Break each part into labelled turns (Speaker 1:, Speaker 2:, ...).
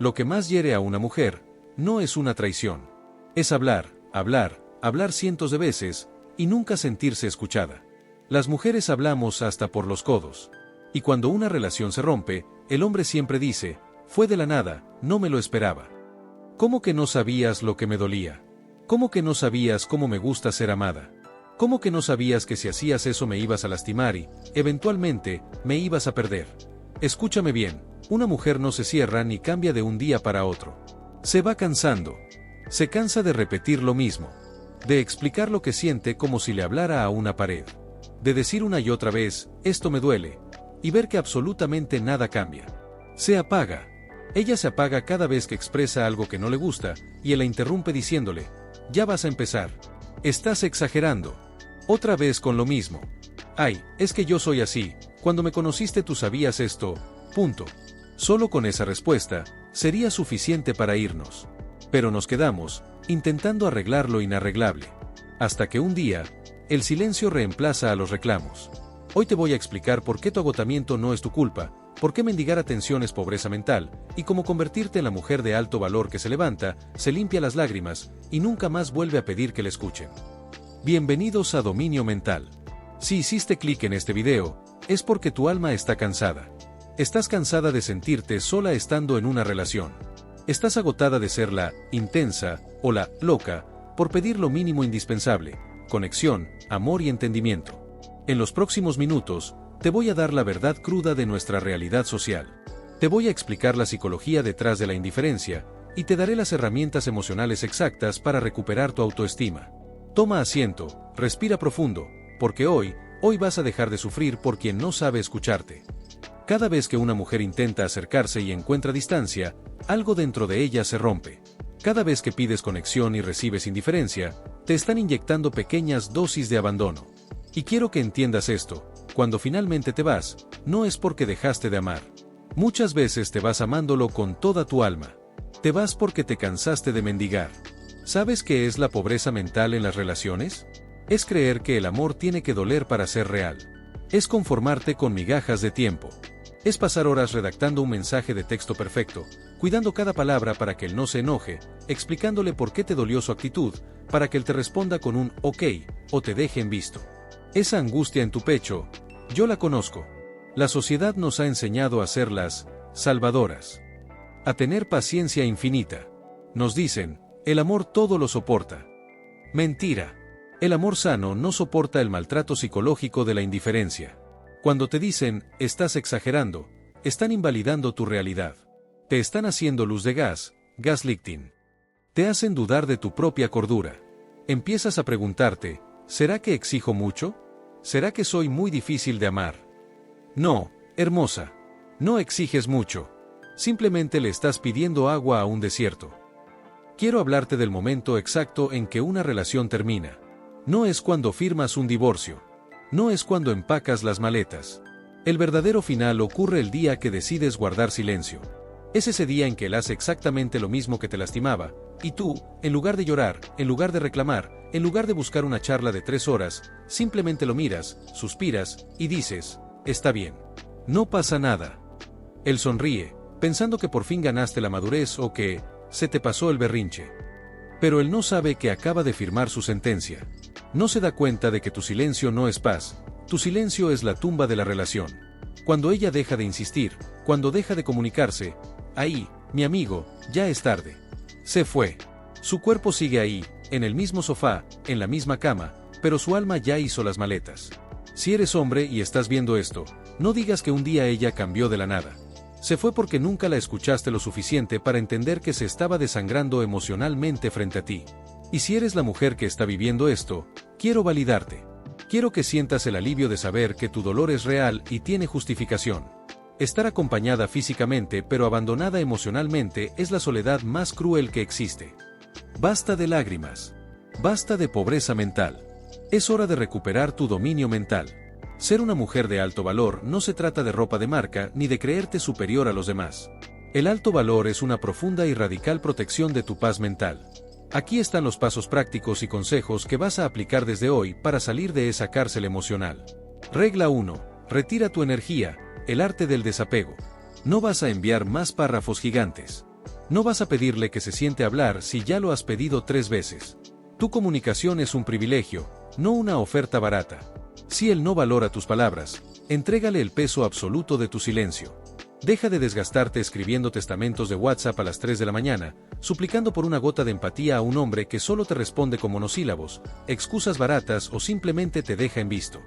Speaker 1: Lo que más hiere a una mujer no es una traición. Es hablar, hablar, hablar cientos de veces y nunca sentirse escuchada. Las mujeres hablamos hasta por los codos. Y cuando una relación se rompe, el hombre siempre dice, fue de la nada, no me lo esperaba. ¿Cómo que no sabías lo que me dolía? ¿Cómo que no sabías cómo me gusta ser amada? ¿Cómo que no sabías que si hacías eso me ibas a lastimar y, eventualmente, me ibas a perder? Escúchame bien, una mujer no se cierra ni cambia de un día para otro. Se va cansando. Se cansa de repetir lo mismo. De explicar lo que siente como si le hablara a una pared. De decir una y otra vez, esto me duele. Y ver que absolutamente nada cambia. Se apaga. Ella se apaga cada vez que expresa algo que no le gusta, y él la interrumpe diciéndole, ya vas a empezar. Estás exagerando. Otra vez con lo mismo. Ay, es que yo soy así, cuando me conociste tú sabías esto, punto. Solo con esa respuesta, sería suficiente para irnos. Pero nos quedamos, intentando arreglar lo inarreglable. Hasta que un día, el silencio reemplaza a los reclamos. Hoy te voy a explicar por qué tu agotamiento no es tu culpa, por qué mendigar atención es pobreza mental, y cómo convertirte en la mujer de alto valor que se levanta, se limpia las lágrimas, y nunca más vuelve a pedir que le escuchen. Bienvenidos a Dominio Mental. Si hiciste clic en este video, es porque tu alma está cansada. Estás cansada de sentirte sola estando en una relación. Estás agotada de ser la intensa o la loca por pedir lo mínimo indispensable, conexión, amor y entendimiento. En los próximos minutos, te voy a dar la verdad cruda de nuestra realidad social. Te voy a explicar la psicología detrás de la indiferencia, y te daré las herramientas emocionales exactas para recuperar tu autoestima. Toma asiento, respira profundo, porque hoy vas a dejar de sufrir por quien no sabe escucharte. Cada vez que una mujer intenta acercarse y encuentra distancia, algo dentro de ella se rompe. Cada vez que pides conexión y recibes indiferencia, te están inyectando pequeñas dosis de abandono. Y quiero que entiendas esto, cuando finalmente te vas, no es porque dejaste de amar. Muchas veces te vas amándolo con toda tu alma. Te vas porque te cansaste de mendigar. ¿Sabes qué es la pobreza mental en las relaciones? Es creer que el amor tiene que doler para ser real. Es conformarte con migajas de tiempo. Es pasar horas redactando un mensaje de texto perfecto, cuidando cada palabra para que él no se enoje, explicándole por qué te dolió su actitud, para que él te responda con un ok, o te deje en visto. Esa angustia en tu pecho, yo la conozco. La sociedad nos ha enseñado a ser las salvadoras. A tener paciencia infinita. Nos dicen, el amor todo lo soporta. Mentira. El amor sano no soporta el maltrato psicológico de la indiferencia. Cuando te dicen, estás exagerando, están invalidando tu realidad. Te están haciendo luz de gas, gaslighting. Te hacen dudar de tu propia cordura. Empiezas a preguntarte, ¿será que exijo mucho? ¿Será que soy muy difícil de amar? No, hermosa. No exiges mucho. Simplemente le estás pidiendo agua a un desierto. Quiero hablarte del momento exacto en que una relación termina. No es cuando firmas un divorcio. No es cuando empacas las maletas. El verdadero final ocurre el día que decides guardar silencio. Es ese día en que él hace exactamente lo mismo que te lastimaba, y tú, en lugar de llorar, en lugar de reclamar, en lugar de buscar una charla de 3 horas, simplemente lo miras, suspiras, y dices, está bien. No pasa nada. Él sonríe, pensando que por fin ganaste la madurez o que se te pasó el berrinche. Pero él no sabe que acaba de firmar su sentencia. No se da cuenta de que tu silencio no es paz, tu silencio es la tumba de la relación. Cuando ella deja de insistir, cuando deja de comunicarse, ahí, mi amigo, ya es tarde. Se fue. Su cuerpo sigue ahí, en el mismo sofá, en la misma cama, pero su alma ya hizo las maletas. Si eres hombre y estás viendo esto, no digas que un día ella cambió de la nada. Se fue porque nunca la escuchaste lo suficiente para entender que se estaba desangrando emocionalmente frente a ti. Y si eres la mujer que está viviendo esto, quiero validarte. Quiero que sientas el alivio de saber que tu dolor es real y tiene justificación. Estar acompañada físicamente pero abandonada emocionalmente es la soledad más cruel que existe. Basta de lágrimas. Basta de pobreza mental. Es hora de recuperar tu dominio mental. Ser una mujer de alto valor no se trata de ropa de marca ni de creerte superior a los demás. El alto valor es una profunda y radical protección de tu paz mental. Aquí están los pasos prácticos y consejos que vas a aplicar desde hoy para salir de esa cárcel emocional. Regla 1. Retira tu energía, el arte del desapego. No vas a enviar más párrafos gigantes. No vas a pedirle que se siente a hablar si ya lo has pedido 3 veces. Tu comunicación es un privilegio, no una oferta barata. Si él no valora tus palabras, entrégale el peso absoluto de tu silencio. Deja de desgastarte escribiendo testamentos de WhatsApp a las 3 de la mañana, suplicando por una gota de empatía a un hombre que solo te responde con monosílabos, excusas baratas o simplemente te deja en visto.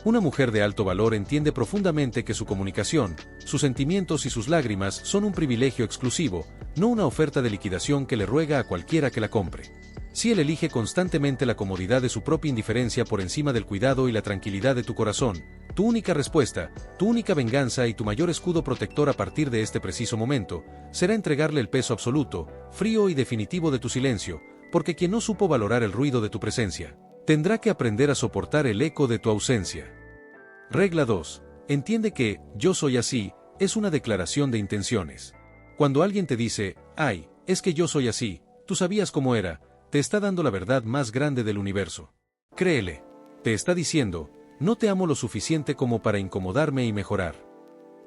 Speaker 1: Una mujer de alto valor entiende profundamente que su comunicación, sus sentimientos y sus lágrimas son un privilegio exclusivo, no una oferta de liquidación que le ruega a cualquiera que la compre. Si él elige constantemente la comodidad de su propia indiferencia por encima del cuidado y la tranquilidad de tu corazón, tu única respuesta, tu única venganza y tu mayor escudo protector a partir de este preciso momento, será entregarle el peso absoluto, frío y definitivo de tu silencio, porque quien no supo valorar el ruido de tu presencia, tendrá que aprender a soportar el eco de tu ausencia. Regla 2. Entiende que, yo soy así, es una declaración de intenciones. Cuando alguien te dice, ay, es que yo soy así, tú sabías cómo era, te está dando la verdad más grande del universo. Créele. Te está diciendo, no te amo lo suficiente como para incomodarme y mejorar.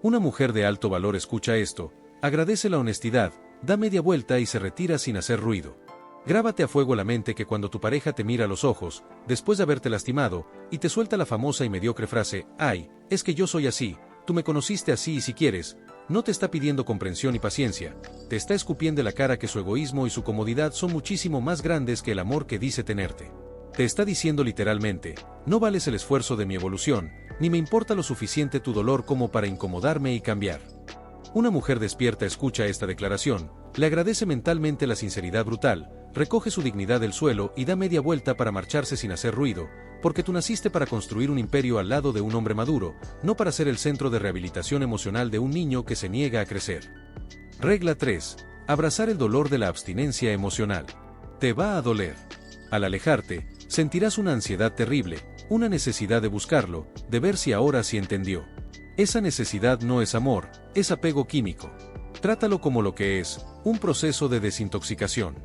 Speaker 1: Una mujer de alto valor escucha esto, agradece la honestidad, da media vuelta y se retira sin hacer ruido. Grábate a fuego la mente que cuando tu pareja te mira a los ojos, después de haberte lastimado, y te suelta la famosa y mediocre frase, ay, es que yo soy así, tú me conociste así y si quieres, no te está pidiendo comprensión y paciencia, te está escupiendo en la cara que su egoísmo y su comodidad son muchísimo más grandes que el amor que dice tenerte. Te está diciendo literalmente, no vales el esfuerzo de mi evolución, ni me importa lo suficiente tu dolor como para incomodarme y cambiar. Una mujer despierta escucha esta declaración, le agradece mentalmente la sinceridad brutal, recoge su dignidad del suelo y da media vuelta para marcharse sin hacer ruido, porque tú naciste para construir un imperio al lado de un hombre maduro, no para ser el centro de rehabilitación emocional de un niño que se niega a crecer. Regla 3. Abrazar el dolor de la abstinencia emocional. Te va a doler. Al alejarte, sentirás una ansiedad terrible, una necesidad de buscarlo, de ver si ahora sí entendió. Esa necesidad no es amor, es apego químico. Trátalo como lo que es, un proceso de desintoxicación.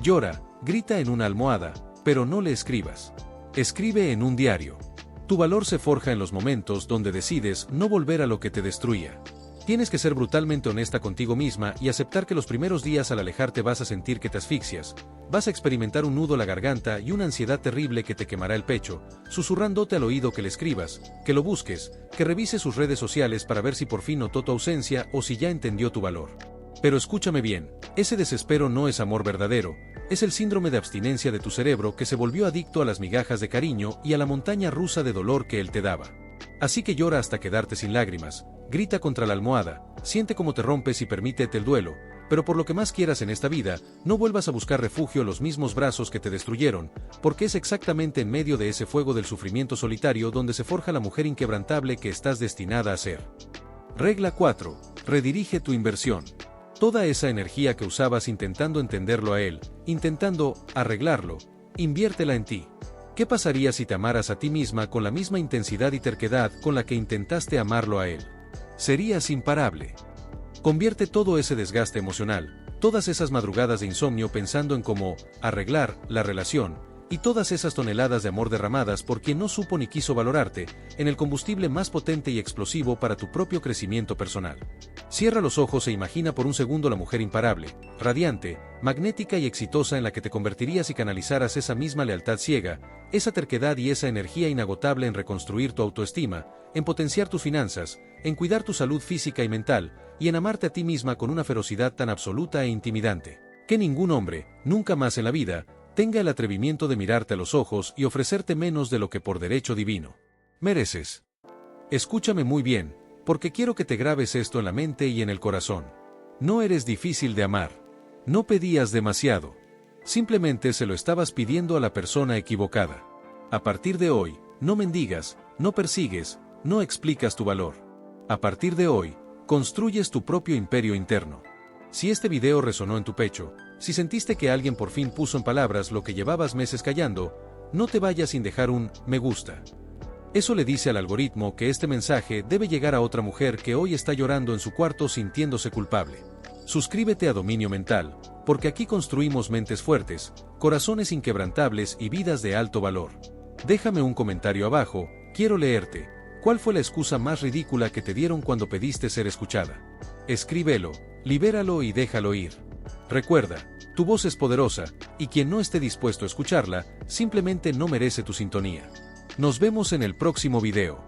Speaker 1: Llora, grita en una almohada, pero no le escribas. Escribe en un diario. Tu valor se forja en los momentos donde decides no volver a lo que te destruía. Tienes que ser brutalmente honesta contigo misma y aceptar que los primeros días al alejarte vas a sentir que te asfixias, vas a experimentar un nudo en la garganta y una ansiedad terrible que te quemará el pecho, susurrándote al oído que le escribas, que lo busques, que revises sus redes sociales para ver si por fin notó tu ausencia o si ya entendió tu valor. Pero escúchame bien, ese desespero no es amor verdadero, es el síndrome de abstinencia de tu cerebro que se volvió adicto a las migajas de cariño y a la montaña rusa de dolor que él te daba. Así que llora hasta quedarte sin lágrimas, grita contra la almohada, siente cómo te rompes y permítete el duelo, pero por lo que más quieras en esta vida, no vuelvas a buscar refugio en los mismos brazos que te destruyeron, porque es exactamente en medio de ese fuego del sufrimiento solitario donde se forja la mujer inquebrantable que estás destinada a ser. Regla 4. Redirige tu inversión. Toda esa energía que usabas intentando entenderlo a él, intentando arreglarlo, inviértela en ti. ¿Qué pasaría si te amaras a ti misma con la misma intensidad y terquedad con la que intentaste amarlo a él? Serías imparable. Convierte todo ese desgaste emocional, todas esas madrugadas de insomnio pensando en cómo arreglar la relación, y todas esas toneladas de amor derramadas por quien no supo ni quiso valorarte, en el combustible más potente y explosivo para tu propio crecimiento personal. Cierra los ojos e imagina por un segundo la mujer imparable, radiante, magnética y exitosa en la que te convertirías y canalizaras esa misma lealtad ciega, esa terquedad y esa energía inagotable en reconstruir tu autoestima, en potenciar tus finanzas, en cuidar tu salud física y mental, y en amarte a ti misma con una ferocidad tan absoluta e intimidante, que ningún hombre, nunca más en la vida, tenga el atrevimiento de mirarte a los ojos y ofrecerte menos de lo que por derecho divino mereces. Escúchame muy bien, porque quiero que te grabes esto en la mente y en el corazón. No eres difícil de amar. No pedías demasiado. Simplemente se lo estabas pidiendo a la persona equivocada. A partir de hoy, no mendigas, no persigues, no explicas tu valor. A partir de hoy, construyes tu propio imperio interno. Si este video resonó en tu pecho, si sentiste que alguien por fin puso en palabras lo que llevabas meses callando, no te vayas sin dejar un me gusta. Eso le dice al algoritmo que este mensaje debe llegar a otra mujer que hoy está llorando en su cuarto sintiéndose culpable. Suscríbete a Dominio Mental, porque aquí construimos mentes fuertes, corazones inquebrantables y vidas de alto valor. Déjame un comentario abajo, quiero leerte. ¿Cuál fue la excusa más ridícula que te dieron cuando pediste ser escuchada? Escríbelo, libéralo y déjalo ir. Recuerda, tu voz es poderosa, y quien no esté dispuesto a escucharla, simplemente no merece tu sintonía. Nos vemos en el próximo video.